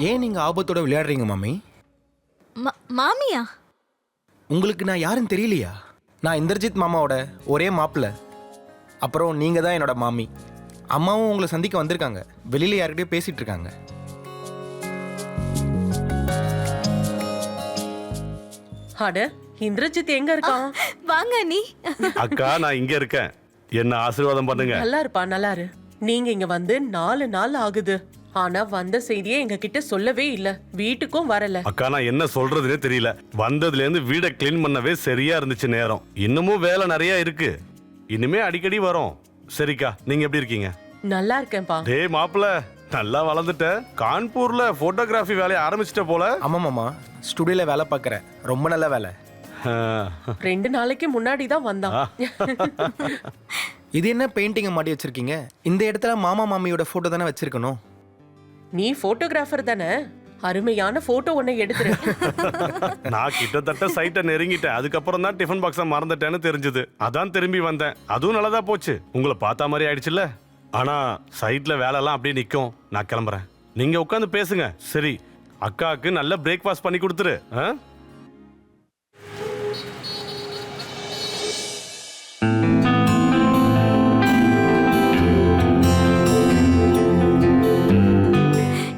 ஏன் நீங்க ஆபத்தோட விளையாடுறீங்க மாமி? மாமியா? உங்களுக்கு நான் யாருன்னு தெரியலையா? நான் இந்திரஜித் மாமாவோட ஒரே மாப்பிள்ள. அப்புறம் நீங்க தான் என்னோட மாமி. அம்மாவும் உங்களை சந்திக்க வந்திருக்காங்க. வெளியில யார்கிட்டயும் பேசிட்டு இருக்காங்க. அட, இந்திரஜித் எங்க இருக்கான்? வாங்க நீ. அக்கா, நான் இங்க இருக்கேன். என்ன ஆசீர்வாதம் பண்ணுங்க. நல்லா இருப்பா, நல்லா இரு. நீங்க இங்க வந்து 4 நாள் ஆகுது. ஆனா வந்த செய்தியே எங்க கிட்ட சொல்லவே இல்ல. வீட்டுக்கும் வரல. அக்கா, நான் என்ன சொல்றதுனே தெரியல. வந்ததுல இருந்து வீடை கிளீன் பண்ணவே சரியா இருந்துச்சு நேரம். இன்னமும் வேலை நிறைய இருக்கு. இனிமே அடிக்கடி வரும். சரிக்கா, நீங்க எப்படி இருக்கீங்க? நல்லா இருக்கேன்பா. டேய் மாப்பிள்ள, நல்லா வளர்ந்துட்ட. கான்பூர்ல போட்டோகிராஃபி வேலையை ஆரம்பிச்சிட்ட போல. ஆமா மாமா, ஸ்டுடியோல வேலை பார்க்கறேன். ரொம்ப நல்ல வேலை. 2 நாளைக்கு முன்னாடி தான் வந்தான். இது என்ன பெயிண்டிங்கை மாட்டி வச்சிருக்கீங்க? இந்த இடத்துல மாமா மாமியோட போட்டோ தானே வச்சிருக்கணும். நீ போட்டோகிராஃபர் தானே? அருமையான போட்டோ ஒண்ணு எடுத்துரு. நான் கிட்டத்தட்ட சைட்டை நெருங்கிட்டேன். அதுக்கப்புறம் தான் டிஃபன் பாக்ஸை மறந்துட்டேன்னு தெரிஞ்சது. அதான் திரும்பி வந்தேன். அதுவும் நல்லதா போச்சு. உங்களை பார்த்த மாதிரி ஆயிடுச்சுல்ல. ஆனா சைட்ல வேலைலாம் அப்படியே நிக்கும். நான் கிளம்புறேன். நீங்க உட்காந்து பேசுங்க. சரி, அக்காவுக்கு நல்ல பிரேக்ஃபாஸ்ட் பண்ணி கொடுத்துரு.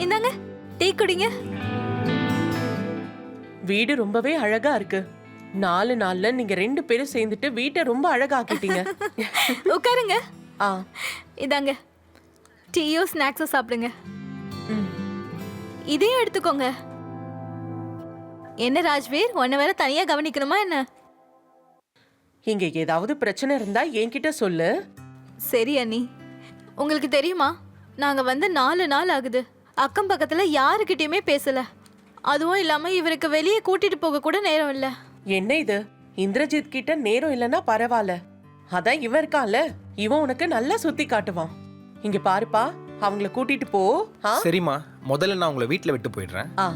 இந்தாங்க டீ குடிங்க. வீடு ரொம்பவே அழகா இருக்கு. 4 நாள்ல நீங்க 2 பேரும் சேர்ந்துட்டு வீட்டை ரொம்ப அழகா ஆக்கிட்டீங்க. உட்காருங்க. ஆ, இதாங்க டீயோ ஸ்நாக்ஸோ சாப்பிடுங்க. ம். இதையும் எடுத்துக்கோங்க. என்ன ராஜ்வீர், உன்னை வேற தனியா கவனிக்கணுமா என்ன? இங்க ஏதாவது பிரச்சனை இருந்தா என்கிட்ட சொல்லு. சரி அண்ணி. உங்களுக்கு தெரியுமா, நாங்க வந்து 4 நாள் ஆகுது. அக்கம் பக்கத்துல யாருக்கிட்டயுமே பேசல. அதுவும் இல்லாம இவருக்கு வெளியே கூட்டிட்டு போக கூட நேரம் இல்ல. என்ன இது? இந்திரஜித் கிட்ட நேரம் இல்லைன்னா பரவாயில்ல. அதான் இவன் இருக்கான்ல, இவன் உனக்கு நல்லா சுத்தி காட்டுவான். இங்க பாருப்பா, அவங்கள கூட்டிட்டு போ. ஆ? சரிம்மா, முதல்ல நான் உங்களை வீட்டில் விட்டு போயிடுறேன். ஆ.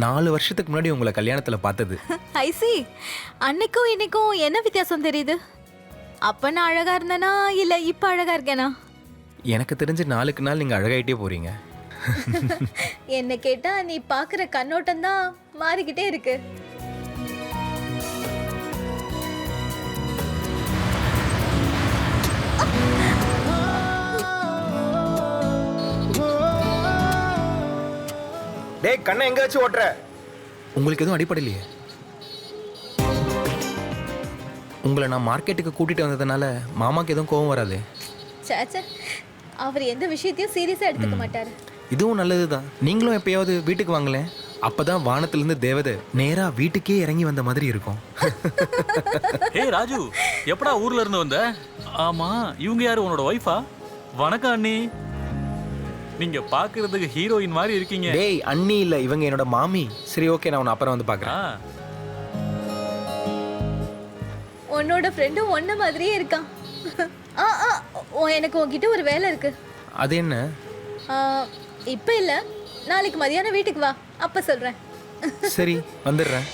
நாலு வருஷத்துக்கு முன்னாடி உங்களை கல்யாணத்துல பார்த்தது. ஐசி, அன்னைக்கும் இன்னைக்கும் என்ன வித்தியாசம் தெரியுது? அப்ப நான் அழகா இருந்தேனா இல்ல இப்ப அழகா இருக்கேனா? எனக்கு தெரிஞ்சு நாளுக்கு நாள் நீங்க அழகாயிட்டே போறீங்க. என்ன கேட்டா நீ பாக்குற கண்ணோட்டம் தான் மாறிக்கிட்டே இருக்கு. டேய், கண்ணை எங்க வச்சு ஓட்டுற? உங்களுக்கு எதுவும் அடிப்படையிலையே? உங்களை நான் மார்க்கெட்டுக்கு கூட்டிட்டு வந்ததுனால மாமாக்கு எதுவும் கோவம் வராது. சேச்சே, அவர் எந்த விஷயத்தையும் சீரியஸா எடுத்துக்க மாட்டாரு. இதுவும் நல்லதுதான். நீங்களும் எப்பயாவது வீட்டுக்கு வாங்களேன். அப்பதான் வானத்திலிருந்து தேவதை நேரா வீட்டுக்கே இறங்கி வந்த மாதிரி இருக்கும். ஏய் ராஜு, எப்படா ஊர்ல இருந்து வந்த? ஆமா, இவங்க யாரு, உன்னோட ஒய்ஃபா? வணக்கம் அண்ணி. நீங்க பாக்குறதுக்கு ஹீரோயின் மாதிரி இருக்கீங்க. டேய், அண்ணி இல்ல, இவங்க என்னோட மாமி. சரி, ஓகே, நான் உன்னை அப்புறம் வந்து பாக்குறேன். உன்னோட ஃப்ரெண்டும் ஒன்ன மாதிரியே இருக்கான். எனக்கு உன்கிட்ட ஒரு வேலை இருக்கு. அது என்ன? இப்ப இல்ல, நாளைக்கு மதியானம் வீட்டுக்கு வா, அப்ப சொல்றேன். சரி, வந்துடுறேன்.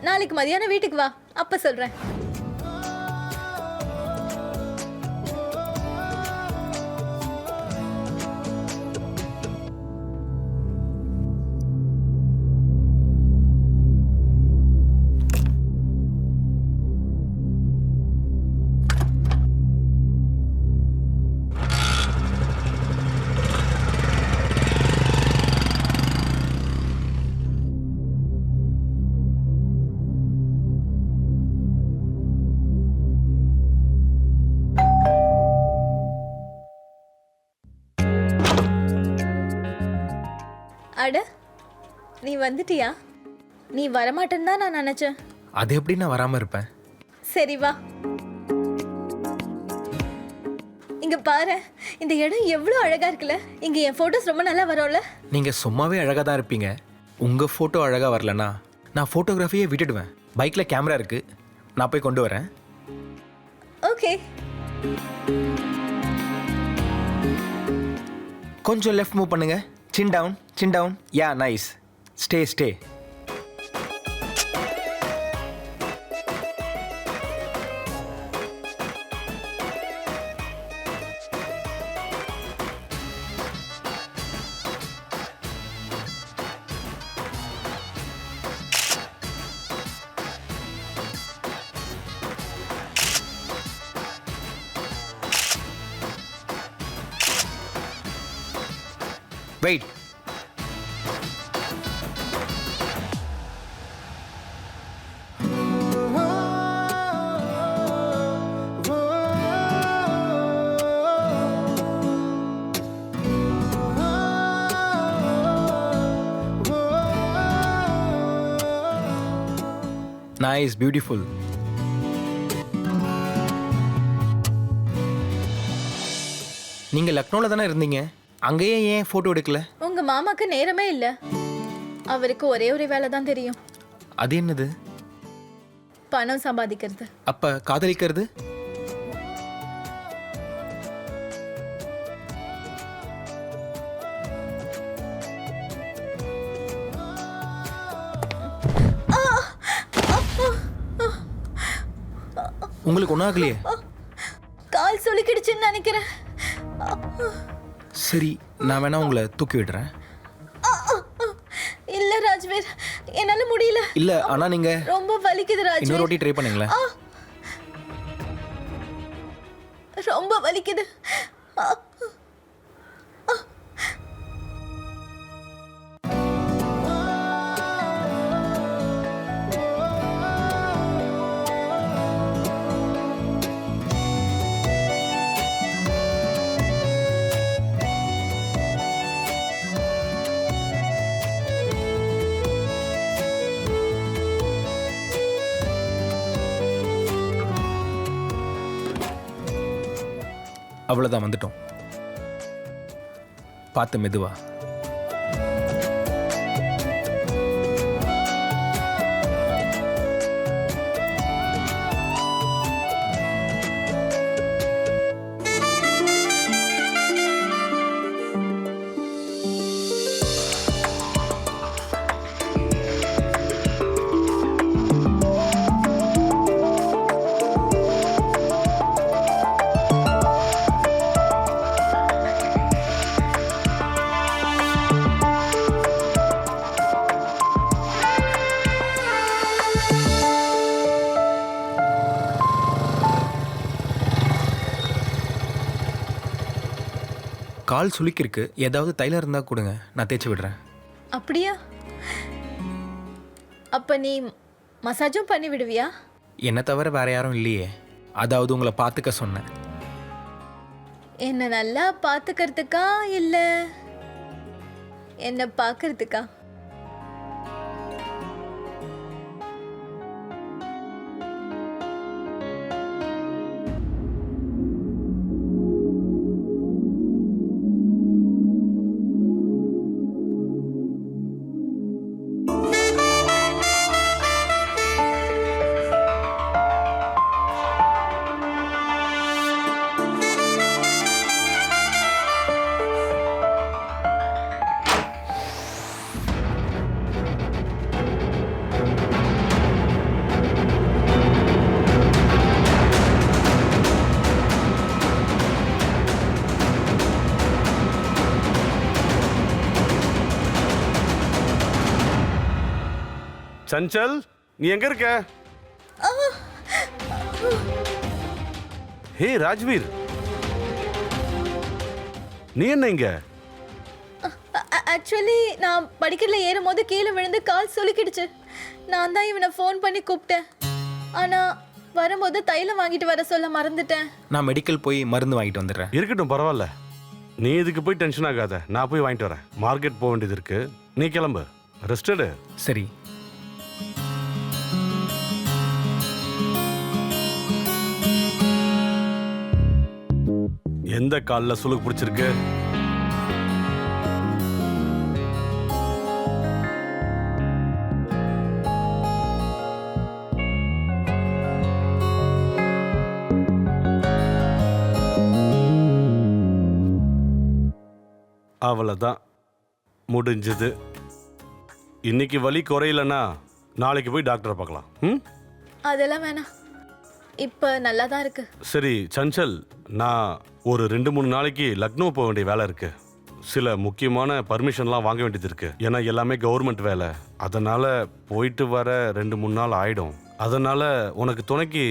நாளைக்கு மதியானம் வீட்டுக்கு வா, அப்ப சொல்றேன். அட, நீ வந்துட்டியா? நீ வரமாட்டேன்னு தான் நான் நினைச்சேன். அது எப்படி நான் வராம இருப்பேன்? சரி வா. இங்க பாரு, இந்த இடம் எவ்வளவு அழகா இருக்குல்ல. இங்க என் போட்டோஸ் ரொம்ப நல்லா வரும்ல. நீங்க சும்மாவே அழகா தான் இருப்பீங்க. உங்க போட்டோ அழகா வரலனா நான் போட்டோகிராஃபியே விட்டுடுவேன். பைக்கில் கேமரா இருக்கு, நான் போய் கொண்டு வரேன். ஓகே. கொஞ்சம் லெஃப்ட் மூவ் பண்ணுங்க. Chin down, chin down. Ya, nice. Stay stay. Wait. Nice, beautiful. நீங்க லக்னோல தானே இருந்தீங்க, அங்கேயே ஏன் போட்டோ எடுக்கல? உங்க மாமாக்கு நேரமே இல்ல. அவருக்கு ஒரே ஒரு வேலை தான் தெரியும். அது என்னது? பணம் சம்பாதிக்கிறது. அப்ப காதலிக்கிறது? உங்களுக்கு ஒன்றும் ஆகலையே? கால் சுளுக்கிடுச்சுன்னு நினைக்கிறேன். சரி, நான் வேணா உங்களை தூக்கி விடுறேன். இல்ல ராஜ்வீர், என்னால முடியல. இல்ல, ஆனா நீங்க ரொம்ப வலிக்குது ராஜ்வீர். இன்னொரு வாட்டி ட்ரை பண்ணுங்களேன். ரொம்ப வலிக்குது. அவ்வளோதான், வந்துட்டோம். பார்த்து மெதுவா. கால் சுளுக்கிருக்கு, ஏதாவது தைலம் இருந்தா கொடுங்க, நான் தேய்ச்சி விடுறேன். அப்படியா? அப்ப நீ மசாஜும் பண்ணி விடுவியா? என்னை தவிர வேற யாரும் இல்லையே, அதாவது உங்களை பார்த்துக்க சொன்னேன். என்ன நல்லா பாத்துக்கிறதுக்கா இல்ல என்ன பாக்குறதுக்கா? சஞ்சல், நீ எங்க இருக்க? ஹே ராஜ்வீர், நீ என்ன இங்க? ஆக்சுவலி நான் படிக்கல ஏறும் போது கீழே விழுந்து கால் சுளுக்கிடுச்சு. நான் தான் இவனை ஃபோன் பண்ணி கூப்பிட்டேன். ஆனா வரும்போது தைலம் வாங்கிட்டு வர சொல்ல மறந்துட்டேன். நான் மெடிக்கல் போய் மருந்து வாங்கிட்டு வந்துடுறேன். இருக்கட்டும், பரவாயில்ல. நீ இதுக்கு போய் டென்ஷன் ஆகாத, நான் போய் வாங்கிட்டு வரேன். மார்க்கெட் போக வேண்டியது இருக்கு, நீ கிளம்பு. ரெஸ்ட் எடு. சரி. எந்த காலில் சுளுக்கு பிடிச்சிருக்கு? அவ்வளோதான், முடிஞ்சது. இன்னைக்கு வலி குறையலன்னா நாளைக்கு போய் டாக்டரை பார்க்கலாம். ம், அதெல்லாம் வேணாம், இப்போ நல்லா தான் இருக்கு. சரி சஞ்சல், நான் ஒரு 2-3 நாளைக்கு லக்னோ போக வேண்டிய வேலை இருக்கு. சில முக்கியமான பர்மிஷன்லாம் வாங்க வேண்டியது இருக்கு. ஏன்னா எல்லாமே கவர்மெண்ட் வேலை. அதனால போயிட்டு வர 2-3 நாள் ஆயிடும். அதனால உனக்கு துணைக்கு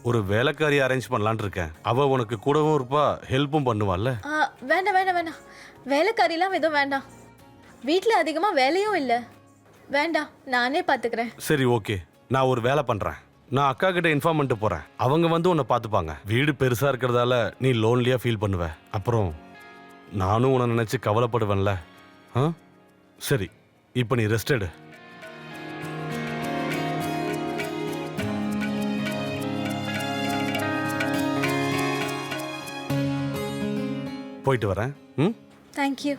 ஒரு வேலைக்காரி அரேஞ்ச் பண்ணலான்னு இருக்கேன். அவ உனக்கு கூடவும் இருப்பா, ஹெல்ப்பும் பண்ணுவாள்ல. வேண்டாம் வேண்டாம் வேண்டாம், வேலைக்காரிலாம் எதுவும் வேண்டாம். வீட்டில் அதிகமாக வேலையும் இல்லை. வேண்டாம், நானே பார்த்துக்கிறேன். சரி ஓகே, நான் ஒரு வேலை பண்றேன். நான் அக்கா கிட்ட இன்ஃபார்ம் பண்ணிட்டு போறேன். அவங்க வந்து உன்னை பார்த்துப்பாங்க. வீடு பெருசா இருக்கிறதால நீ லோன்லியா ஃபீல் பண்ணுவ. அப்புறம் நானும் உன்னை நினைச்சு கவலைப்படுவேன்ல. ஆ சரி, இப்போ நீ ரெஸ்ட் எடு. போயிட்டு வரேன். ம், தேங்க்யூ.